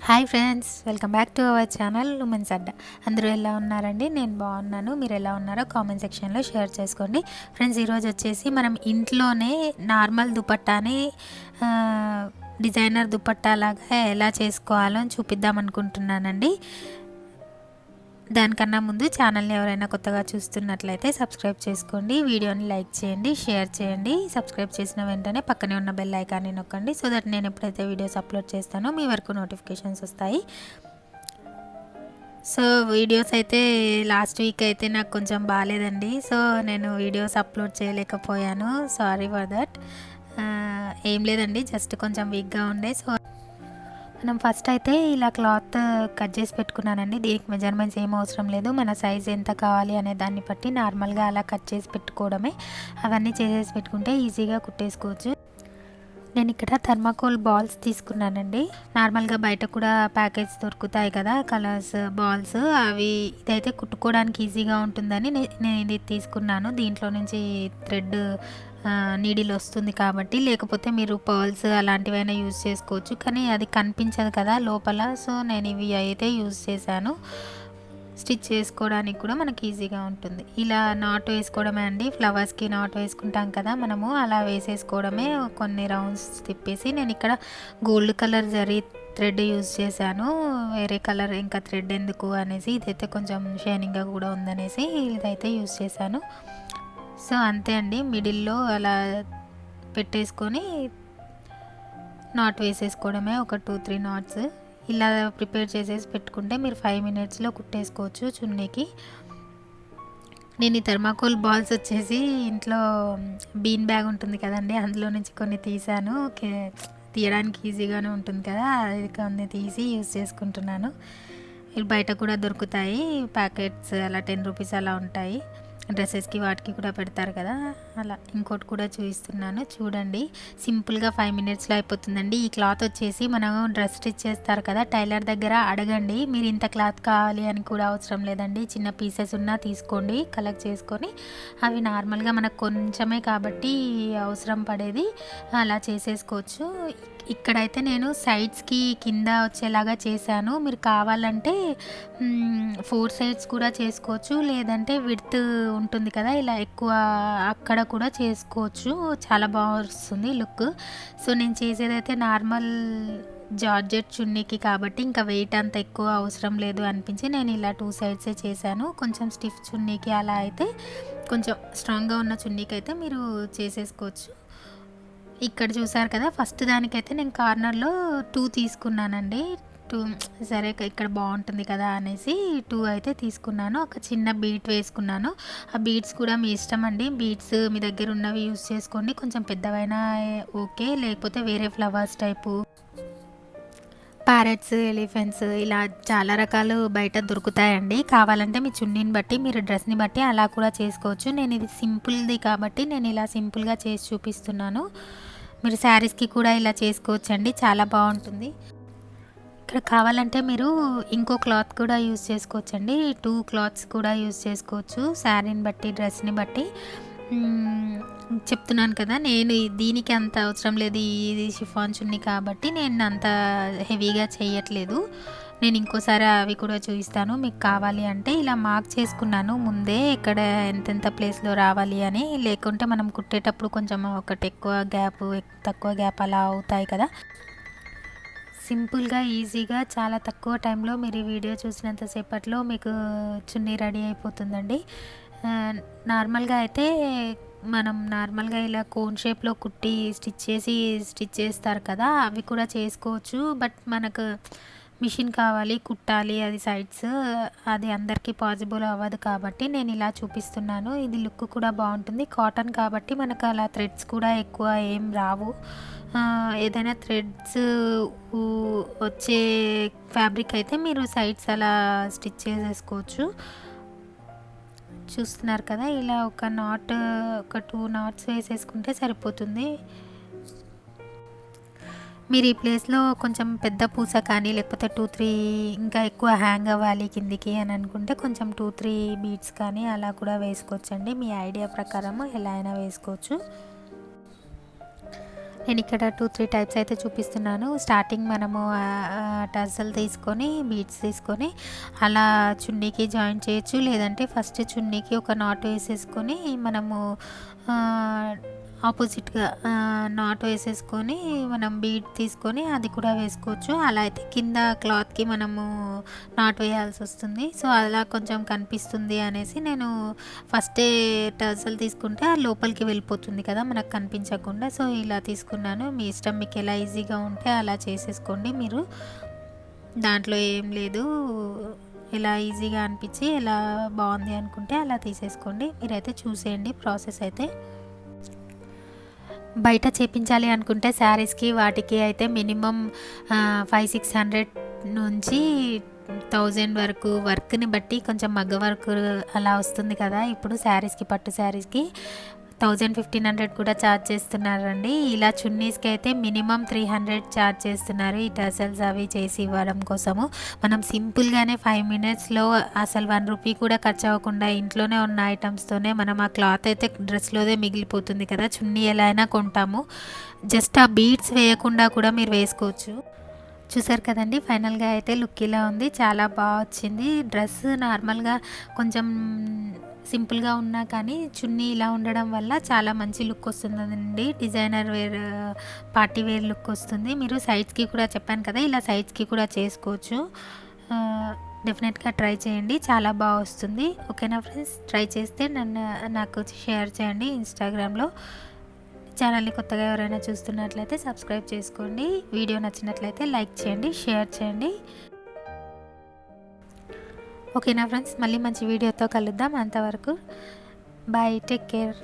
Hi friends, welcome back to our channel Women's Adda. అందరూ ఎలా ఉన్నారండి? నేను బాగున్నాను. మీరు ఎలా ఉన్నారో కామెంట్ సెక్షన్లో షేర్ చేసుకోండి. ఫ్రెండ్స్, ఈరోజు వచ్చేసి మనం ఇంట్లోనే నార్మల్ దుపట్టాని డిజైనర్ దుపట్టా లాగా ఎలా చేసుకోవాలో చూపిద్దాం అనుకుంటున్నానండి. దానికన్నా ముందు ఛానల్ని ఎవరైనా కొత్తగా చూస్తున్నట్లయితే సబ్స్క్రైబ్ చేసుకోండి, వీడియోని లైక్ చేయండి, షేర్ చేయండి. సబ్స్క్రైబ్ చేసిన వెంటనే పక్కనే ఉన్న బెల్ ఐకాన్ని నొక్కండి, సో దట్ నేను ఎప్పుడైతే వీడియోస్ అప్లోడ్ చేస్తానో మీ వరకు నోటిఫికేషన్స్ వస్తాయి. సో వీడియోస్ అయితే లాస్ట్ వీక్ అయితే నాకు కొంచెం బాగాలేదండి, సో నేను వీడియోస్ అప్లోడ్ చేయలేకపోయాను. Sorry for that. ఏం లేదండి, జస్ట్ కొంచెం వీక్గా ఉండే. సో మనం ఫస్ట్ అయితే ఇలా క్లాత్ కట్ చేసి పెట్టుకున్నానండి. దీనికి మెజర్మెంట్స్ ఏం అవసరం లేదు, మన సైజ్ ఎంత కావాలి అనే దాన్ని బట్టి నార్మల్గా అలా కట్ చేసి పెట్టుకోవడమే. అవన్నీ చేసేసి పెట్టుకుంటే ఈజీగా కుట్టేసుకోవచ్చు. నేను ఇక్కడ థర్మాకోల్ బాల్స్ తీసుకున్నానండి. నార్మల్గా బయట కూడా ప్యాకెట్స్ దొరుకుతాయి కదా, కలర్స్ బాల్స్. అవి ఇదైతే కుట్టుకోవడానికి ఈజీగా ఉంటుందని నేను ఇది తీసుకున్నాను. దీంట్లో నుంచి థ్రెడ్ నీడిల్ వస్తుంది కాబట్టి, లేకపోతే మీరు పర్ల్స్ అలాంటివైనా యూజ్ చేసుకోవచ్చు, కానీ అది కనిపించదు కదా లోపల. సో నేను ఇవి అయితే యూజ్ చేశాను. స్టిచ్ చేసుకోవడానికి కూడా మనకి ఈజీగా ఉంటుంది. ఇలా నాట్ వేసుకోవడమే అండి, ఫ్లవర్స్కి నాట్ వేసుకుంటాం కదా మనము, అలా వేసేసుకోవడమే. కొన్ని రౌండ్స్ తిప్పేసి నేను ఇక్కడ gold colour zari thread use చేశాను. వేరే కలర్ ఇంకా థ్రెడ్ ఎందుకు అనేసి, ఇదైతే కొంచెం షైనింగ్గా కూడా ఉందనేసి ఇదైతే యూజ్ చేశాను. సో అంతే అండి, మిడిల్లో అలా పెట్టేసుకొని నాట్ వేసేసుకోవడమే. ఒక 2-3 నాట్స్ ఇలా ప్రిపేర్ చేసేసి పెట్టుకుంటే మీరు 5 మినిట్స్లో కుట్టేసుకోవచ్చు చున్నీకి. నేను ఈ థర్మాకోల్ బాల్స్ వచ్చేసి ఇంట్లో బీన్ బ్యాగ్ ఉంటుంది కదండి, అందులో నుంచి కొన్ని తీసాను. తీయడానికి ఈజీగానే ఉంటుంది కదా, అది కొన్ని తీసి యూజ్ చేసుకుంటున్నాను. బయట కూడా దొరుకుతాయి ప్యాకెట్స్, అలా 10 రూపీస్ అలా ఉంటాయి. డ్రెస్సెస్కి వాటికి కూడా పెడతారు కదా, అలా. ఇంకోటి కూడా చూపిస్తున్నాను చూడండి. సింపుల్గా 5 మినిట్స్లో అయిపోతుందండి. ఈ క్లాత్ వచ్చేసి మనం డ్రెస్ స్టిచ్ చేస్తారు కదా, టైలర్ దగ్గర అడగండి. మీరు ఇంత క్లాత్ కావాలి అని కూడా అవసరం లేదండి, చిన్న పీసెస్ ఉన్నా తీసుకోండి, కలెక్ట్ చేసుకొని. అవి నార్మల్గా మనకు కొంచెమే కాబట్టి అవసరం పడేది, అలా చేసేసుకోవచ్చు. ఇక్కడైతే నేను సైడ్స్కి కింద వచ్చేలాగా చేశాను. మీరు కావాలంటే 4 సైడ్స్ కూడా చేసుకోవచ్చు, లేదంటే విడ్త్ ఉంటుంది కదా, ఇలా ఎక్కువ అక్కడ కూడా చేసుకోవచ్చు. చాలా బాగా వస్తుంది లుక్. సో నేను చేసేదైతే నార్మల్ జార్జెట్ చున్నీకి కాబట్టి ఇంకా వెయిట్ అంత ఎక్కువ అవసరం లేదు అనిపించి నేను ఇలా 2 సైడ్సే చేశాను. కొంచెం స్టిఫ్ చున్నీకి అలా అయితే, కొంచెం స్ట్రాంగ్గా ఉన్న చున్నీకి అయితే మీరు చేసేసుకోవచ్చు. ఇక్కడ చూసారు కదా, ఫస్ట్ దానికైతే నేను కార్నర్లో 2 తీసుకున్నానండి. 2 సరే ఇక్కడ బాగుంటుంది కదా అనేసి 2 అయితే తీసుకున్నాను. ఒక చిన్న బీట్ వేసుకున్నాను. ఆ బీట్స్ కూడా మీ ఇష్టం అండి, బీట్స్ మీ దగ్గర ఉన్నవి యూజ్ చేసుకోండి. కొంచెం పెద్దవైనా ఓకే, లేకపోతే వేరే ఫ్లవర్స్ టైపు, ప్యారెట్స్, ఎలిఫెంట్స్, ఇలా చాలా రకాలు బయట దొరుకుతాయండి. కావాలంటే మీ చున్నీని బట్టి, మీరు డ్రెస్ని బట్టి అలా కూడా చేసుకోవచ్చు. నేను ఇది సింపుల్ది కాబట్టి నేను ఇలా సింపుల్గా చేసి చూపిస్తున్నాను. మీరు శారీస్కి కూడా ఇలా చేసుకోవచ్చండి, చాలా బాగుంటుంది. ఇక్కడ కావాలంటే మీరు ఇంకో క్లాత్ కూడా యూజ్ చేసుకోవచ్చండి, 2 క్లాత్స్ కూడా యూజ్ చేసుకోవచ్చు, శారీని బట్టి డ్రెస్ని బట్టి. చెప్తున్నాను కదా, నేను దీనికి అంత అవసరం లేదు, ఇది షిఫాన్ చున్నీ కాబట్టి నేను అంత హెవీగా చేయట్లేదు. నేను ఇంకోసారి అవి కూడా చూపిస్తాను మీకు కావాలి అంటే. ఇలా మార్క్ చేసుకున్నాను ముందే ఇక్కడ ఎంతెంత ప్లేస్లో రావాలి అని, లేకుంటే మనం కుట్టేటప్పుడు కొంచెం ఒకటి ఎక్కువ గ్యాప్, తక్కువ గ్యాప్ అలా అవుతాయి కదా. సింపుల్గా, ఈజీగా, చాలా తక్కువ టైంలో మీరు ఈ వీడియో చూసినంతసేపట్లో మీకు చున్నీ రెడీ అయిపోతుందండి. నార్మల్గా అయితే మనం నార్మల్గా ఇలా కోన్ షేప్లో కుట్టి స్టిచ్ చేస్తారు కదా, అవి కూడా చేసుకోవచ్చు. బట్ మనకు మిషన్ కావాలి, కుట్టాలి, అది సైడ్స్, అది అందరికీ పాసిబుల్ అవ్వదు కాబట్టి నేను ఇలా చూపిస్తున్నాను. ఇది లుక్ కూడా బాగుంటుంది, కాటన్ కాబట్టి మనకు అలా థ్రెడ్స్ కూడా ఎక్కువ ఏం రావు. ఏదైనా థ్రెడ్స్ వచ్చే ఫ్యాబ్రిక్ అయితే మీరు సైడ్స్ అలా స్టిచ్ చేసేసుకోవచ్చు. చూస్తున్నారు కదా, ఇలా ఒక 2 నాట్స్ వేసేసుకుంటే సరిపోతుంది. మీరు ఈ ప్లేస్లో కొంచెం పెద్ద పూస కానీ, లేకపోతే 2-3 ఇంకా ఎక్కువ హ్యాంగ్ అవ్వాలి కిందికి అని అనుకుంటే కొంచెం 2-3 బీట్స్ కానీ అలా కూడా వేసుకోవచ్చండి. మీ ఐడియా ప్రకారం ఎలా అయినా వేసుకోవచ్చు. నేను ఇక్కడ 2-3 టైప్స్ అయితే చూపిస్తున్నాను. స్టార్టింగ్ మనము టజల్ తీసుకొని బీడ్స్ తీసుకొని అలా చున్నీకి జాయిన్ చేయొచ్చు, లేదంటే ఫస్ట్ చున్నీకి ఒక నాట్ వేసేసుకొని మనము ఆపోజిట్గా నాట్ వేసేసుకొని మనం బీడ్ తీసుకొని అది కూడా వేసుకోవచ్చు. అలా అయితే కింద క్లాత్కి మనము నాట్ వేయాల్సి వస్తుంది. సో అలా కొంచెం కనిపిస్తుంది అనేసి నేను ఫస్టే టజల్ తీసుకుంటే ఆ లోపలికి వెళ్ళిపోతుంది కదా మనకు కనిపించకుండా. సో ఇలా తీసుకున్నాను. మీ ఇష్టం, మీకు ఎలా ఈజీగా ఉంటే అలా చేసేసుకోండి. మీరు దాంట్లో ఏం లేదు, ఎలా ఈజీగా అనిపించి ఎలా బాగుంది అనుకుంటే అలా తీసేసుకోండి. మీరైతే చూసేయండి ప్రాసెస్ అయితే. బయట చేపించాలి అనుకుంటే శారీస్కి వాటికి అయితే మినిమం 500-600 నుంచి 1000 వరకు వర్క్ని బట్టి కొంచెం మగ్గ వర్క్ అలా వస్తుంది కదా. ఇప్పుడు శారీస్కి, పట్టు శారీస్కి 1000-1500 కూడా ఛార్జ్ చేస్తున్నారండి. ఇలా చున్నీస్కి అయితే మినిమం 300 ఛార్జ్ చేస్తున్నారు ఈ టసల్స్ అవి చేసి ఇవ్వడం కోసము. మనం సింపుల్గానే 5 మినిట్స్లో అసలు 1 రూపీ కూడా ఖర్చు అవ్వకుండా ఇంట్లోనే ఉన్న ఐటమ్స్తోనే మనం ఆ క్లాత్ అయితే డ్రెస్లోదే మిగిలిపోతుంది కదా. చున్నీ ఎలా అయినా కొంటాము, జస్ట్ ఆ బీడ్స్ వేయకుండా కూడా మీరు వేసుకోవచ్చు. చూసారు కదండి, ఫైనల్గా అయితే లుక్ ఇలా ఉంది. చాలా బాగా వచ్చింది డ్రెస్. నార్మల్గా కొంచెం సింపుల్గా ఉన్నా కానీ చున్నీ ఇలా ఉండడం వల్ల చాలా మంచి లుక్ వస్తుందండి. Designer wear, party wear look వస్తుంది. మీరు సైడ్స్కి కూడా చెప్పాను కదా, ఇలా సైడ్స్కి కూడా చేసుకోవచ్చు. డెఫినెట్గా ట్రై చేయండి, చాలా బాగా వస్తుంది. ఓకేనా ఫ్రెండ్స్, ట్రై చేస్తే నాకు షేర్ చేయండి ఇన్స్టాగ్రామ్లో. ఛానల్ని కొత్తగా ఎవరైనా చూస్తున్నట్లయితే సబ్స్క్రైబ్ చేసుకోండి. వీడియో నచ్చినట్లయితే లైక్ చేయండి, షేర్ చేయండి. ఓకేనా ఫ్రెండ్స్, మళ్ళీ మంచి వీడియోతో కలుద్దాం. అంతవరకు బాయ్, టేక్ కేర్.